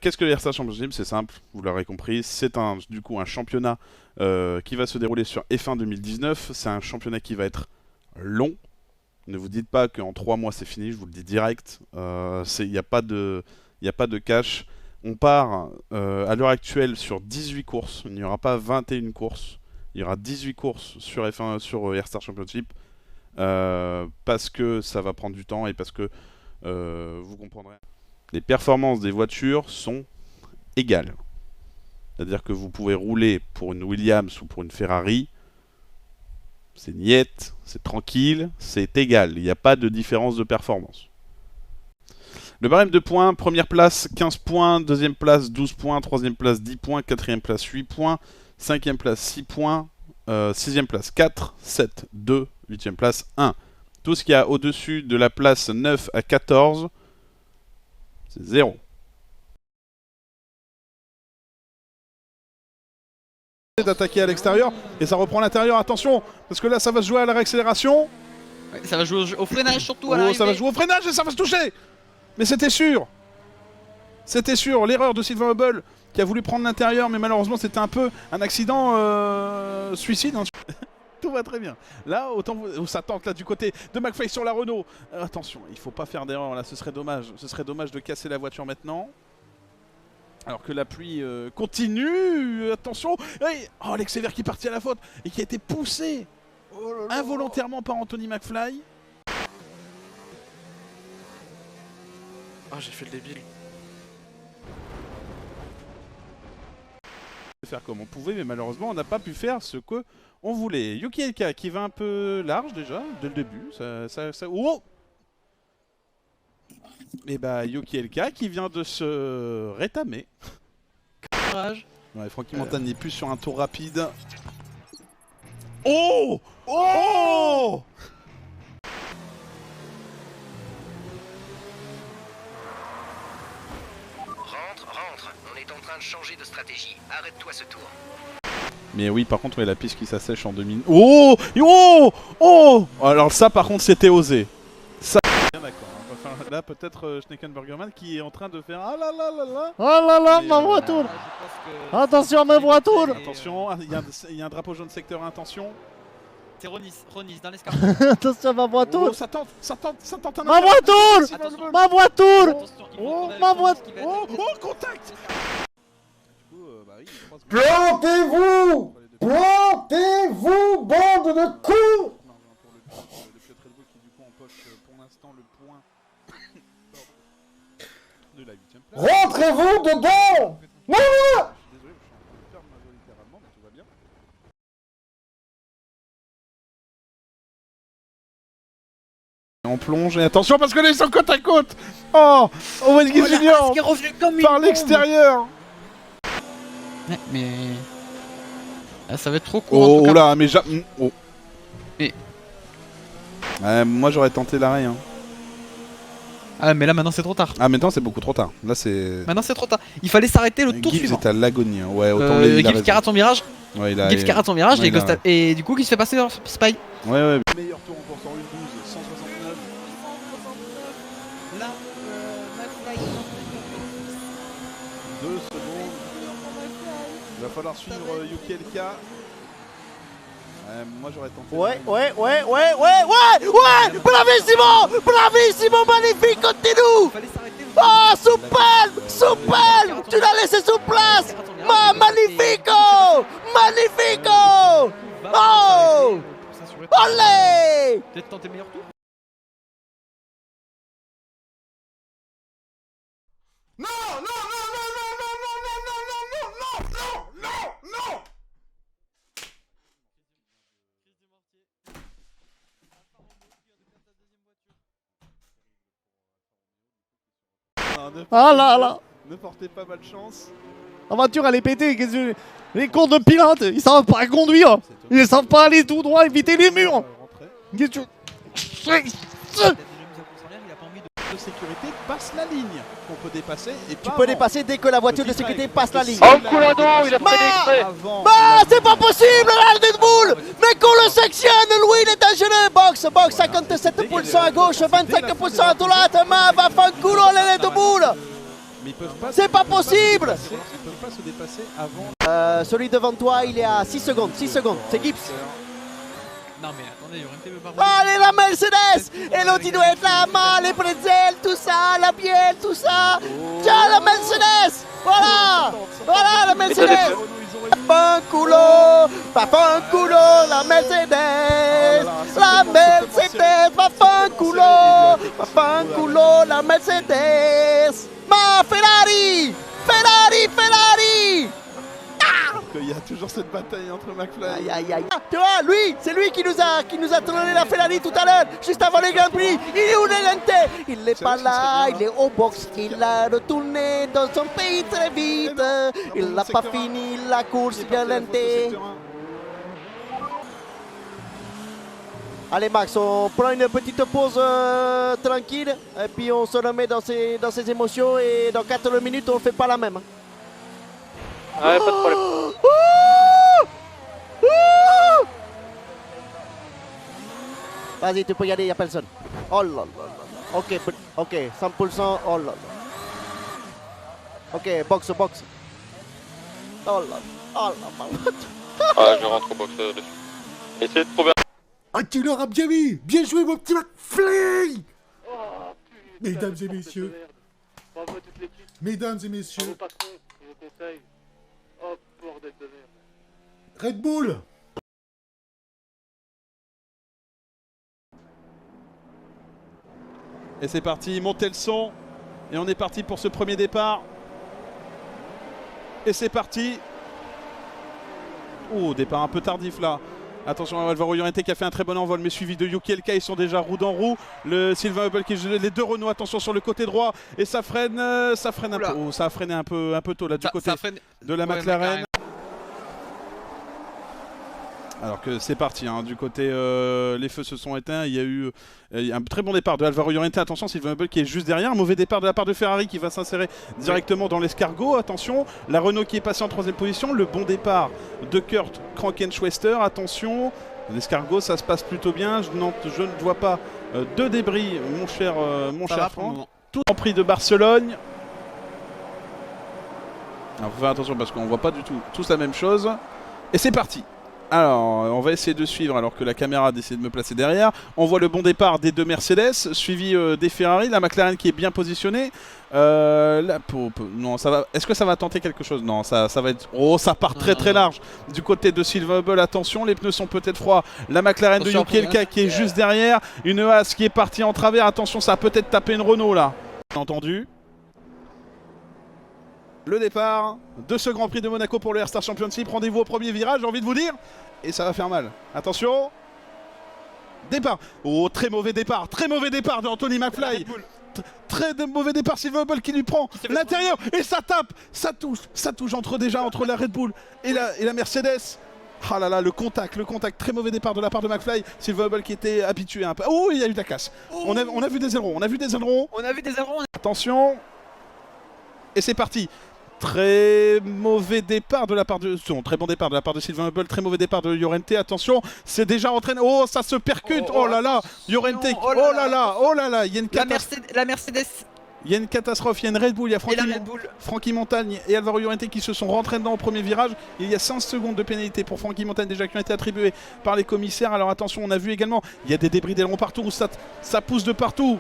Qu'est-ce que le Airstar Championship? C'est simple, vous l'aurez compris, c'est du coup un championnat qui va se dérouler sur F1 2019. C'est un championnat qui va être long. Ne vous dites pas qu'en 3 mois c'est fini, je vous le dis direct. Il n'y a pas de cash. On part à l'heure actuelle sur 18 courses. Il n'y aura pas 21 courses. Il y aura 18 courses sur F1, sur Airstar Championship. Parce que ça va prendre du temps et parce que vous comprendrez. Les performances des voitures sont égales. C'est-à-dire que vous pouvez rouler pour une Williams ou pour une Ferrari. C'est niette, c'est tranquille, c'est égal. Il n'y a pas de différence de performance. Le barème de points, première place 15 points, deuxième place 12 points, troisième place 10 points, quatrième place 8 points, cinquième place 6 points, sixième place 4, 7, 2, huitième place 1. Tout ce qu'il y a au-dessus de la place 9 à 14, c'est 0. D'attaquer à l'extérieur et ça reprend l'intérieur, attention, parce que là ça va se jouer à la réaccélération. Ouais, ça va jouer au freinage surtout à Oh, l'arrivée. ça va jouer au freinage et ça va se toucher. Mais c'était sûr. C'était sûr, l'erreur de Sylvain Hubble qui a voulu prendre l'intérieur, mais malheureusement c'était un peu un accident suicide. Hein. Tout va très bien. Là, autant où ça tente là du côté de McFly sur la Renault. Attention, il faut pas faire d'erreur là, ce serait dommage. Ce serait dommage de casser la voiture maintenant. Alors que la pluie continue. Attention. Hey, oh, Alex Sever qui est parti à la faute et qui a été poussé involontairement par Anthony McFly. Ah, j'ai fait le débile. Faire comme on pouvait, mais malheureusement on n'a pas pu faire ce que on voulait. Yuki Elka qui va un peu large déjà dès le début. Oh, et bah Yuki Elka qui vient de se rétamer. Ouais, Francky Montagne n'est plus sur un tour rapide. Oh, oh, Rentre, on est en train de changer de stratégie. Arrête-toi ce tour. mais oui, par contre, ouais, la piste qui s'assèche en 2000. Oh, oh, oh. Alors ça, par contre, c'était osé. Ça. Bien d'accord. Enfin, là, peut-être Schneckenburgerman qui est en train de faire ah là là là là. Oh là là, ma voiture. Attention, ma voiture. Attention, il y a un drapeau jaune secteur, attention. C'est Ronis dans l'escarpement. Attention, ma voiture. Oh, ça tente un Ma voiture. Attention. Ma voiture. Attention, Oh, ma voiture. Oh, oh, contact. Plantez-vous. Plantez-vous, bande de cons. Rentrez-vous dedans. Non. On plonge et attention parce que là ils sont côte à côte. Oh, Owen Guy Junior qui est revenu comme une par bombe. l'extérieur. Ouais, mais ah, ça va être trop court. en Oh, tout cas. oh là, mais oh. Mais- moi j'aurais tenté l'arrêt. Hein. Ah, mais là maintenant c'est trop tard. Ah, maintenant c'est beaucoup trop tard. Là c'est. Maintenant c'est trop tard. Il fallait s'arrêter le tour Gibbs suivant. est à l'agonie. Hein. Ouais, autant il a Gibbs raison. qui rate son virage. Ouais, il a. Gibbs qui rate son virage Ouais, et, il a- et du coup qui se fait passer dans Spy. Ouais. Meilleur tour en course en 1-12, 169. Là, 2 secondes. Il va falloir suivre Yuki Elka. Moi j'aurais tenté. Ouais. Bravissimo, magnifique, continue. fallait s'arrêter. Oh, sous palme. Tu l'as laissé sous place. Magnifico. Oh. Olé. Peut-être tenter meilleur tour. Non. Ah là là. Ne portez pas malchance. La voiture elle est pétée. Qu'est-ce que... Les cons de pilote, ils savent pas conduire. Ils savent pas aller tout droit, éviter les murs. Qu'est-ce que Il a déjà mis sa course en l'air, il a pas envie de. De sécurité passe la ligne qu'on peut dépasser et Tu peux dépasser dès que la voiture de sécurité passe la ligne. Enculado, il a fait exprès. Bah, c'est pas possible, la Red Bull. Mais qu'on le sectionne, Louis, il est dangereux. Box, 57% à gauche, 25% à droite. Ma va fanculo, la Red Bull. Mais ils peuvent pas. C'est pas possible. Ils peuvent pas se dépasser avant. Celui devant toi, il est à 6 secondes. 6 secondes, c'est Gibbs. Non mais attendez, Llorente veut pas rouler. Allez, la Mercedes. Et l'autre, il doit être là, les pretzels, tout ça, la bière, tout ça. Tiens, la Mercedes. Voilà. Voilà, la Mercedes. Fanculo, la Mercedes. La Mercedes, fanculo, la Mercedes. Ma Ferrari. Ferrari. Il y a toujours cette bataille entre McFly. Aïe. Ah, tu vois, lui, c'est lui qui nous a donné la Ferrari tout à l'heure, juste avant le Grand Prix. Il est où Llorente? Il n'est pas là, il est au box. Il a retourné dans son pays très vite. Il n'a pas fini la course, Llorente. Allez Max, on prend une petite pause tranquille et puis on se remet dans ses émotions et dans 4 minutes on ne fait pas la même. Ouais, pas de problème. Vas-y, tu peux y aller, il n'y a personne. Oh là là là. Ok, 100%. Oh là là. Ok, box. Oh là là. Ouais, je rentre au box dessus. Essayez de trouver Ah, tu l'auras bien mis. Bien joué, mon petit McFly. Mesdames et messieurs. Bravo à toute l'équipe. Mesdames et messieurs. Bravo patron, vos conseils. Oh, bordel de merde. Red Bull. Et c'est parti, montez le son. Et on est parti pour ce premier départ. Et c'est parti. Oh, départ un peu tardif là. Attention à Alvaro Llorente qui a fait un très bon envol, mais suivi de Yuki Elka. Ils sont déjà roue dans roue. Le Sylvain Hubble qui est les deux Renault. Attention sur le côté droit. Et ça freine un peu. Oh, ça a freiné un peu tôt là du côté de la McLaren. Alors que c'est parti, hein, du côté les feux se sont éteints, il y a eu un très bon départ de Alvaro Llorente, attention Sylvain Hubble qui est juste derrière, mauvais départ de la part de Ferrari qui va s'insérer directement dans l'escargot, attention, la Renault qui est passée en 3ème position, le bon départ de Kurt Krankenschwester, attention, l'escargot ça se passe plutôt bien, je ne vois pas de débris mon cher Franck, tout en prix de Barcelone. Alors faut faire attention parce qu'on voit pas du tout tous la même chose, et c'est parti. Alors, on va essayer de suivre alors que la caméra décide de me placer derrière. On voit le bon départ des deux Mercedes, suivi des Ferrari, la McLaren qui est bien positionnée. Non, ça va. Est-ce que ça va tenter quelque chose? Non, ça va être. Oh, ça part très large du côté de Sylvain Hubble. Attention, les pneus sont peut-être froids. La McLaren de Yuki Elka qui est juste derrière. Une Haas qui est partie en travers. Attention, ça a peut-être tapé une Renault là. Entendu. Le départ de ce Grand Prix de Monaco pour le Airstar Championship. Rendez-vous au premier virage, j'ai envie de vous dire. Et ça va faire mal. Attention. Départ. Oh, très mauvais départ de Anthony McFly. Très mauvais départ, Sylvain Hubble qui lui prend l'intérieur. Et ça tape, ça touche entre la Red Bull et la Mercedes. Ah là là, le contact, très mauvais départ de la part de McFly. Sylvain Hubble qui était habitué un peu. Oh, il y a eu de la casse. On a vu des ailerons, Attention. Et c'est parti. Très mauvais départ de la part de... très bon départ de la part de Sylvain Hubble, très mauvais départ de Llorente, attention, c'est déjà entraîné... Oh, ça se percute, oh là là, Llorente, oh là là, il y a une catastrophe. La Mercedes. Il y a une catastrophe, il y a une Red Bull, il y a Francky Montagne et Alvaro Llorente qui se sont rentrés dedans au premier virage. Il y a 5 secondes de pénalité pour Francky Montagne déjà qui ont été attribuées par les commissaires. Alors attention, on a vu également, il y a des débris d'aileron partout, ça pousse de partout.